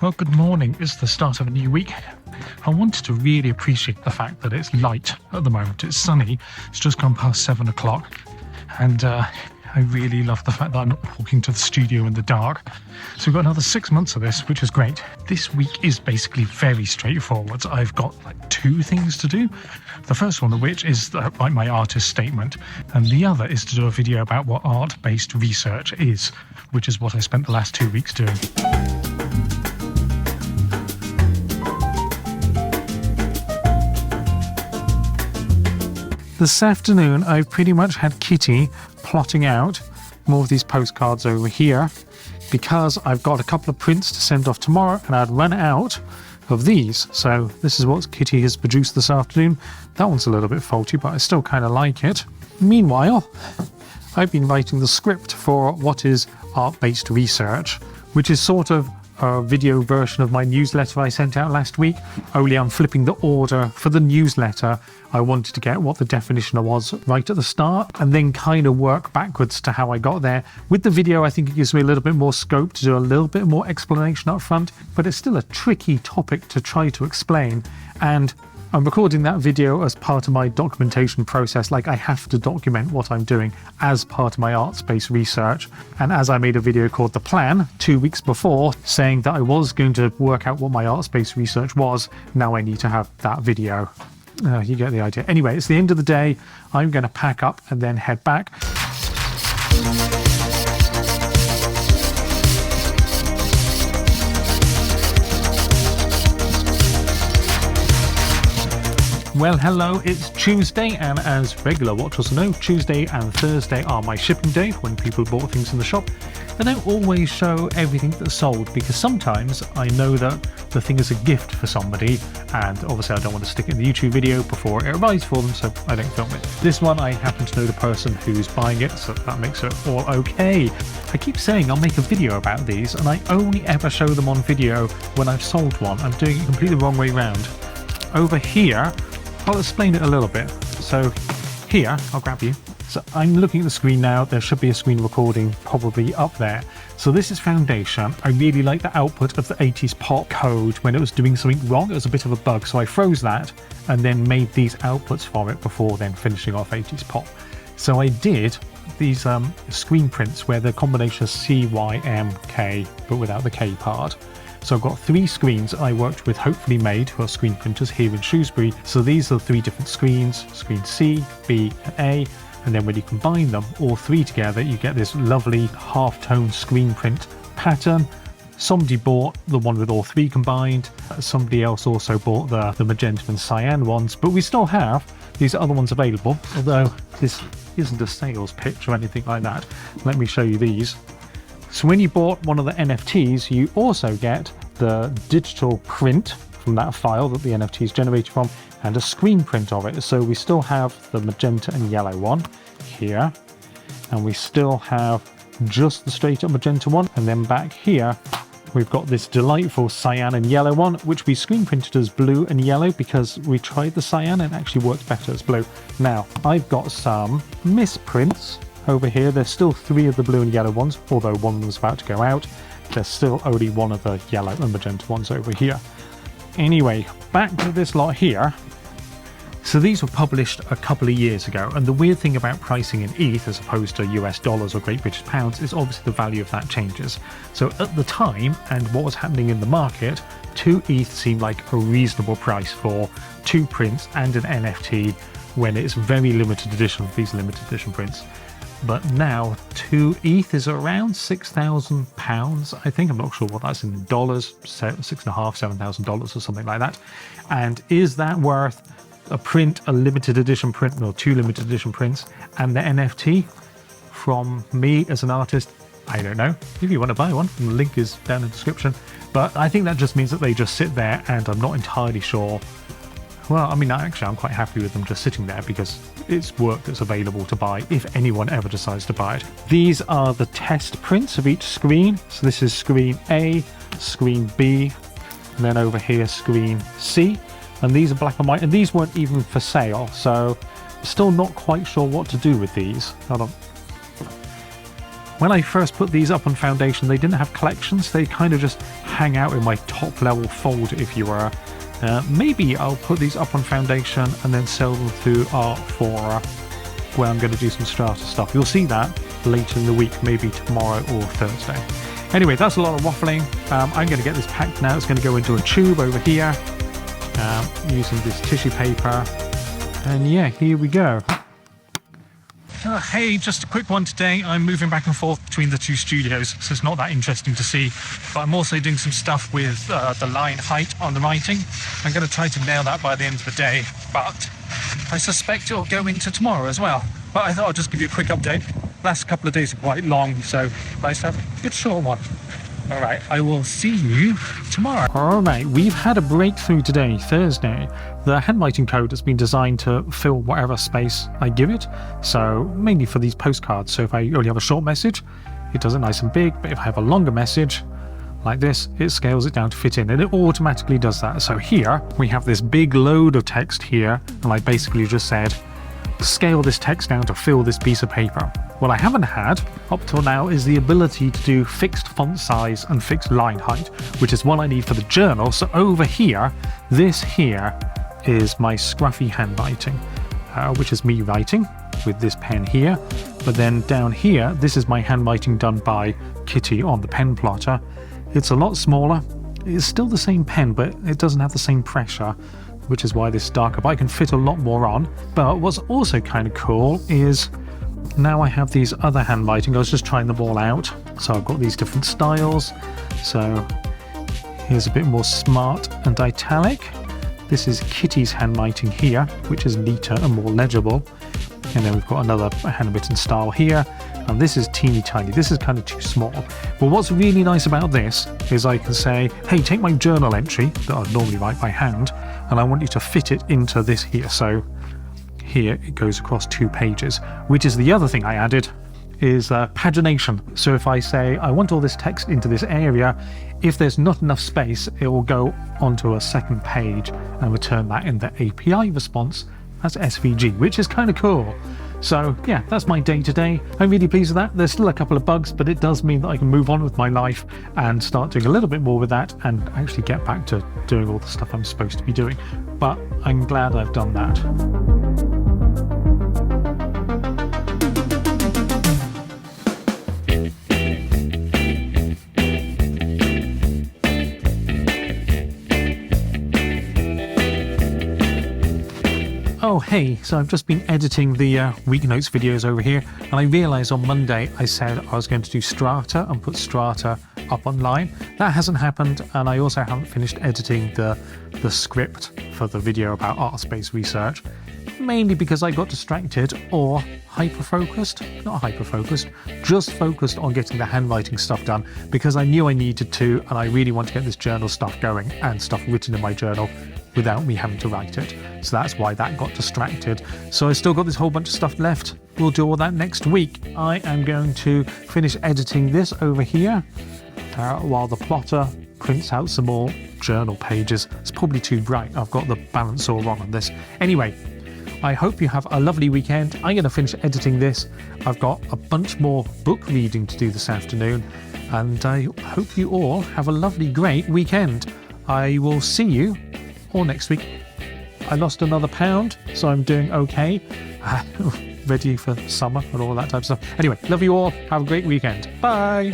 Well, good morning. It's the start of a new week. I wanted to really appreciate the fact that it's light at the moment. It's sunny. It's just gone past 7 o'clock. And I really love the fact that I'm not walking to the studio in the dark. So we've got another 6 months of this, which is great. This week is basically very straightforward. I've got like 2 things to do. The first one of which is like my artist statement. And the other is to do a video about what art-based research is, which is what I spent the last 2 weeks doing. This afternoon, I've pretty much had Kitty plotting out more of these postcards over here because I've got a couple of prints to send off tomorrow and I'd run out of these. So this is what Kitty has produced this afternoon. That one's a little bit faulty, but I still kind of like it. Meanwhile, I've been writing the script for what is art-based research, which is sort of a video version of my newsletter I sent out last week, only I'm flipping the order for the newsletter. I wanted to get what the definition was right at the start and then kind of work backwards to how I got there. With the video, I think it gives me a little bit more scope to do a little bit more explanation up front, but it's still a tricky topic to try to explain. And I'm recording that video as part of my documentation process, like I have to document what I'm doing as part of my art-based research. And as I made a video called The Plan 2 weeks before, saying that I was going to work out what my art-based research was, now I need to have that video. You get the idea. Anyway, it's the end of the day. I'm going to pack up and then head back. Well, hello, it's Tuesday, and as regular watchers know, Tuesday and Thursday are my shipping day when people bought things in the shop. I don't always show everything that's sold because sometimes I know that the thing is a gift for somebody, and obviously I don't want to stick it in the YouTube video before it arrives for them, so I don't film it. This one I happen to know the person who's buying it, so that makes it all okay. I keep saying I'll make a video about these, and I only ever show them on video when I've sold one. I'm doing it completely the wrong way round. Over here, I'll explain it a little bit. So here, I'll grab you. So I'm looking at the screen now. There should be a screen recording probably up there. So this is Foundation. I really like the output of the 80s pop code when it was doing something wrong. It was a bit of a bug. So I froze that and then made these outputs for it before then finishing off 80s pop. So I did these screen prints where the combination of C, Y, M, K, but without the K part. So I've got 3 screens I worked with Hopefully Made, who are screen printers here in Shrewsbury. So these are 3 different screens, screen C, B and A. And then when you combine them all 3 together, you get this lovely half-tone screen print pattern. Somebody bought the one with all 3 combined. Somebody else also bought the magenta and cyan ones. But we still have these other ones available, although this isn't a sales pitch or anything like that. Let me show you these. So when you bought one of the NFTs, you also get the digital print from that file that the NFT is generated from and a screen print of it. So we still have the magenta and yellow one here, and we still have just the straight up magenta one. And then back here, we've got this delightful cyan and yellow one, which we screen printed as blue and yellow because we tried the cyan and it actually worked better as blue. Now, I've got some misprints over here. There's still 3 of the blue and yellow ones, although one of them is about to go out. There's still only 1 of the yellow and magenta ones over here. Anyway, back to this lot here. So these were published a couple of years ago, and the weird thing about pricing in ETH as opposed to US dollars or Great British pounds is obviously the value of that changes. So at the time, and what was happening in the market, 2 ETH seemed like a reasonable price for 2 prints and an NFT when it's very limited edition for these limited edition prints. But now 2 ETH is around £6,000, I think. I'm not sure what that's in dollars, $6,500, $7,000 or something like that. And is that worth a print, a limited edition print, or 2 limited edition prints, and the NFT from me as an artist? I don't know. If you want to buy one, the link is down in the description. But I think that just means that they just sit there, and I'm not entirely sure. Well, I mean, actually, I'm quite happy with them just sitting there because it's work that's available to buy if anyone ever decides to buy it. These are the test prints of each screen. So this is screen A, screen B, and then over here, screen C. And these are black and white, and these weren't even for sale. So still not quite sure what to do with these. Hold on. When I first put these up on Foundation, they didn't have collections. They kind of just hang out in my top level folder, if you were. Maybe I'll put these up on Foundation and then sell them through Art4, where I'm going to do some Strata stuff. You'll see that later in the week, maybe tomorrow or Thursday. Anyway, that's a lot of waffling. I'm going to get this packed now. It's going to go into a tube over here, using this tissue paper. And yeah, here we go. Hey, just a quick one today. I'm moving back and forth between the two studios, so it's not that interesting to see. But I'm also doing some stuff with the line height on the writing. I'm going to try to nail that by the end of the day, but I suspect it'll go into tomorrow as well. But I thought I'd just give you a quick update. Last couple of days are quite long, so nice to have a good short one. All right, I will see you tomorrow. All right, we've had a breakthrough today, Thursday. The handwriting code has been designed to fill whatever space I give it. So mainly for these postcards. So if I only have a short message, it does it nice and big. But if I have a longer message like this, it scales it down to fit in, and it automatically does that. So here we have this big load of text here, and I basically just said, scale this text down to fill this piece of paper. What I haven't had up till now is the ability to do fixed font size and fixed line height, which is what I need for the journal. So over here, this here is my scruffy handwriting, which is me writing with this pen here. But then down here, this is my handwriting done by Kitty on the pen plotter. It's a lot smaller. It's still the same pen, but it doesn't have the same pressure, which is why this is darker, but I can fit a lot more on. But what's also kind of cool is now I have these other handwriting. I was just trying them all out. So I've got these different styles. So here's a bit more smart and italic. This is Kitty's handwriting here, which is neater and more legible. And then we've got another handwritten style here. And this is teeny tiny. This is kind of too small. But what's really nice about this is I can say, hey, take my journal entry that I'd normally write by hand, and I want you to fit it into this here. So here it goes across 2 pages, which is the other thing I added, is pagination. So if I say I want all this text into this area, if there's not enough space, it will go onto a second page and return that in the API response as SVG, which is kind of cool. So yeah, that's my day today. I'm really pleased with that. There's still a couple of bugs, but it does mean that I can move on with my life and start doing a little bit more with that and actually get back to doing all the stuff I'm supposed to be doing. But I'm glad I've done that. Oh hey, so I've just been editing the Weeknotes videos over here, and I realised on Monday I said I was going to do Strata and put Strata up online. That hasn't happened, and I also haven't finished editing the script for the video about art space research, mainly because I got distracted or hyper-focused, not hyper-focused, just focused on getting the handwriting stuff done because I knew I needed to, and I really want to get this journal stuff going and stuff written in my journal without me having to write it. So that's why that got distracted. So I still got this whole bunch of stuff left. We'll do all that next week. I am going to finish editing this over here while the plotter prints out some more journal pages. It's probably too bright. I've got the balance all wrong on this. Anyway, I hope you have a lovely weekend. I'm going to finish editing this. I've got a bunch more book reading to do this afternoon, and I hope you all have a lovely, great weekend. I will see you all next week. I lost another pound, so I'm doing okay. Ready for summer and all that type of stuff. Anyway, love you all. Have a great weekend. Bye.